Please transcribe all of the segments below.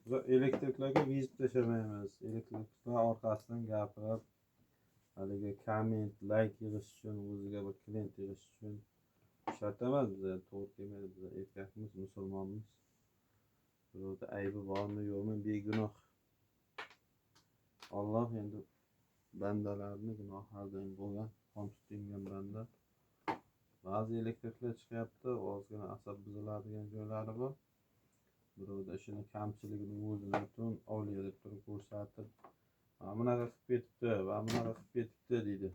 Biz elektriklarga vizit tashlamaymiz. Elektriklar orqasidan gapirib, haligi komment, layk yig'ish uchun, o'ziga bir klient yig'ish uchun ishlatamas biza. To'g'ri kelmaydi. Biz erkakmiz, musulmonmiz. Birovda aybi bormi, yo'qmi, begunoh. Alloh endi bandalarni gunohlaridan bo'lgan, qon tutingan banda. Ba'zi elektriklar chiqyapti, ozgina asab buziladigan joylari bor. Birovda ishini kamchiligini o'zini butun avliyo deb turib ko'rsatib, bunaqa qilib ketibdi va bunaqa qilib ketibdi deydi.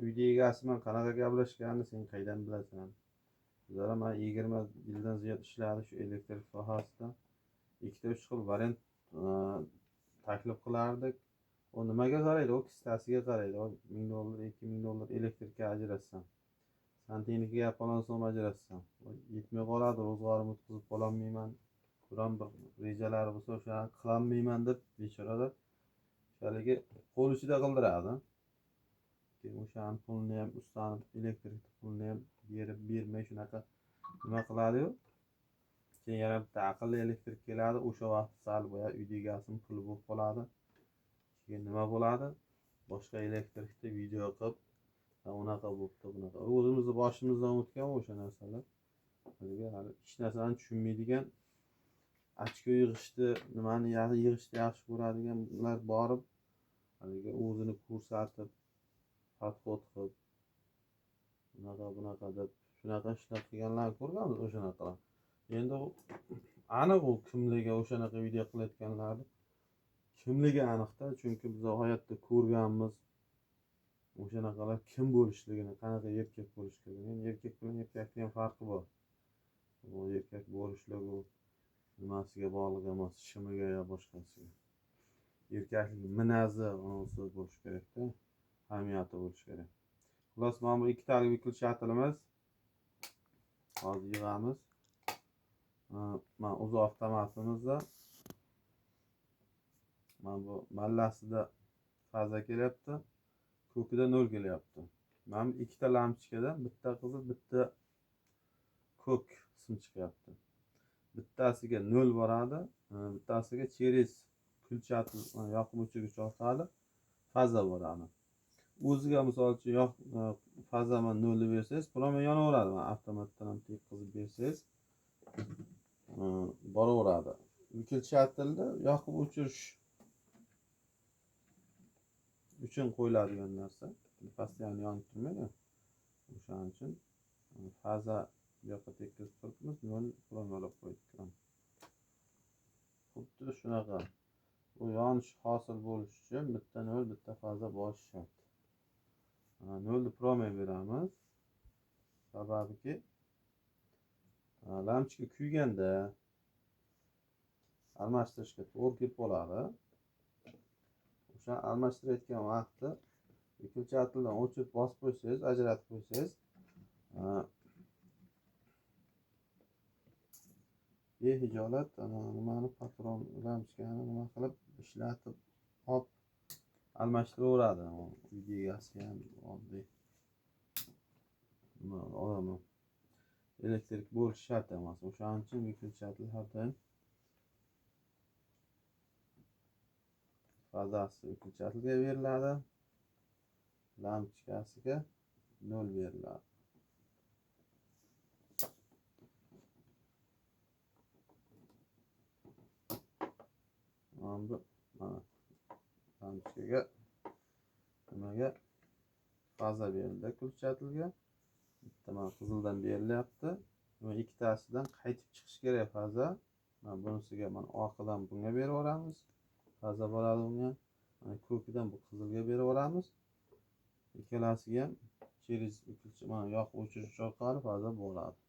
Uyda egasi bilan qanaqa gaplashganini sen qaydan bilasan? Bizlar ham 20 yildan ziyod ishladi shu elektrik sohasida. 2-3 xil variant taklif qilardik. O nimaga qaraydi? O kistasiga qaraydi. $1000, $2000 elektrikka ajratsan. Santinikiga falon so'm ajratsan. Yetmay qoladi, ro'zg'orimni o'tkazib qololmayman. Biron bir rejalari bo'lsa o'shani qilolmayman deb bechoralar haligi qo'l ichida qildiradi. Keyin o'shani pulini ham ustani elektrik pulini ham berib bermay shunaqa nima qiladi-yu. Keyin yana bitta aqlli elektrik keladi, o'sha vaqt sal boya uyda egasini puli bo'lib qoladi. Keyin nima bo'ladi? Boshqa elektrikda video qilib, unaqa bo'pti, bunaqa. O'zimizni boshimizdan o'tgan o'sha narsalar. Hali hech narsani tushunmaydigan, ochko yig'ishni, nimani yig'ishni yaxshi ko'radiganlar borib, haligi o'zini ko'rsatib, podxod qilib, bunaqa deb shunaqa ishlar qilganlarni ko'rganmiz o'shanaqa. Endi aniq u kimligi o'shanaqa video qilayotganlarni kimligi aniqda, chunki biz hayotda ko'rganmiz o'shanaqalar kim bo'lishligini, qanaqa erkak bo'lishligini. Erkak bilan erkakning ham farqi bor. Bu erkak bo'lishligi nimasiga bog'liq emas, shimiga yo boshqasiga. Erkaklik minazi onasi bo'lishi kerakda, hamiyati bo'lishi kerak. Xullas, mana bu ikkitalik vyuklchatilimiz. Hozir yig'amiz. Mana o'zi avtomatimizda mana bu mallasida faza kelyapti, ko'kida 0 kelyapti. Mana bu ikkita lampochkadan bitta qizil, bitta ko'k qism chiqyapti. Bittasiga 0 boradi, bittasiga через kulchatil yoqib o'chirgich orqali faza boradi. O'ziga misol uchun fazaman 0 bersangiz, promo yonaveradi. Avtomatdan ham tekkizib bersangiz, boraveradi. Vyuklchatilda yoqib o'chirish uchun qo'yiladigan narsa. Постоянно yonib turmaydi. O'shaning uchun faza bu yoqqa tekkizib turibmiz, 0 promolab qo'ydik. Xuddi shunaqa. Bu yonish hosil bo'lish uchun bitta 0, bitta faza bo'lishi shart. 0 ni promo beramiz. Sababiki lampochka kuyganda almashtirishga to'g'ri kelib qoladi. O'sha almashtirayotgan vaqtda vyuklchatildan o'chirib bosib qo'ysangiz, ajratib qo'ysangiz, behijolat nimani patron lampochkani nima qilib ishlatib olib almashtiraveradi. Uyda egasi ham oddiy odam elektrik bo'lishi shart emas. O'shaning uchun vyuklchatil har doim fazasi vyuklchatilga beriladi, lampochkasiga 0 beriladi. Mana lampochkaga nimaga faza berildi, kulchatilga. Bitta mana qizildan berilyapti. Va ikkitasidan qaytib chiqish kerak faza. Mana bunisiga mana orqadan bunga beraveramiz. Faza bo'ladi unga. Mana ko'kidan bu qizilga beraveramiz. Ikkalasiga ham через mana yoqib o'chirish orqali faza bo'ladi.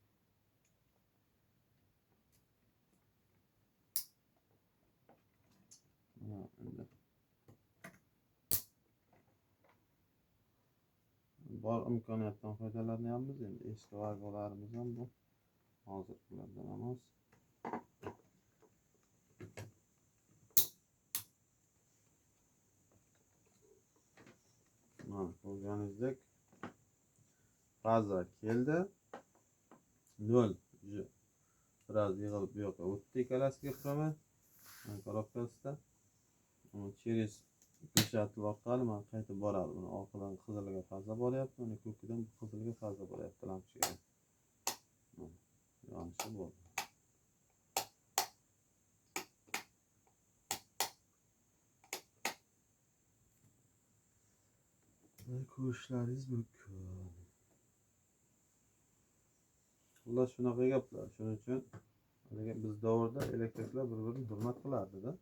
Bor imkoniyatdan foydalanyapmiz. Endi eski vargolarimiz ham bu. Hozirgilardan emas. Mana ko'rganingizdek faza keldi. 0 Biraz yig'ilib bu yoqqa o'tdi ikkalasiga puraman korobkasida. Через ko'rsatib orqali man qaytib boradi. Buni orqadan qiziliga faza boryapti, uni ko'kidan qizilga faza boryapti lampochkaga. Yonishi bo'ldi. Ko'rishlaringiz mumkin. Xullas shunaqa gaplar. Shuning uchun biz davrda elektriklar bir-birini hurmat qilardi-da.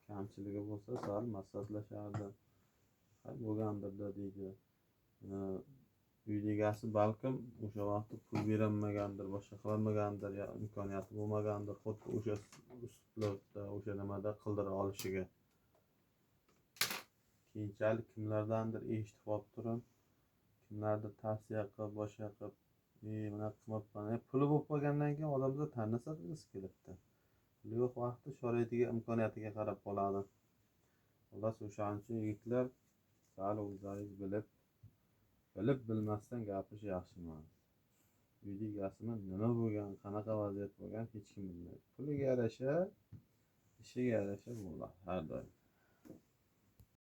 Kamchiligi bo'lsa sal maslahatlashardi. Bo'lgandir-da deydi. Uyni egasi balkim o'sha vaqtda pul berilmagandir, boshqa qilolmagandir, yo imkoniyati bo'lmagandir, xuddi o'sha uslubda, o'sha nimada qildira olishiga. Keyinchalik kimlardandir eshitib olib turib, kimlardir tavsiya qilib, boshqa qilib, bunaqa qilmabman. Puli bo'lib qolgandan keyin odamlar tanisa qilgisi kelibdi. Puli yo'q vaqtda sharoitiga, imkoniyatiga qarab qoladi. Xullas o'shaning uchun yigitlar sal o'zlaringiz bilib bilmasdan gapirish yaxshi emas. Uyni egasini nima bo'lgan, qanaqa vaziyat bo'lgan hech kim bilmaydi. Puliga yarasha, ishiga yarasha bo'ladi har doim.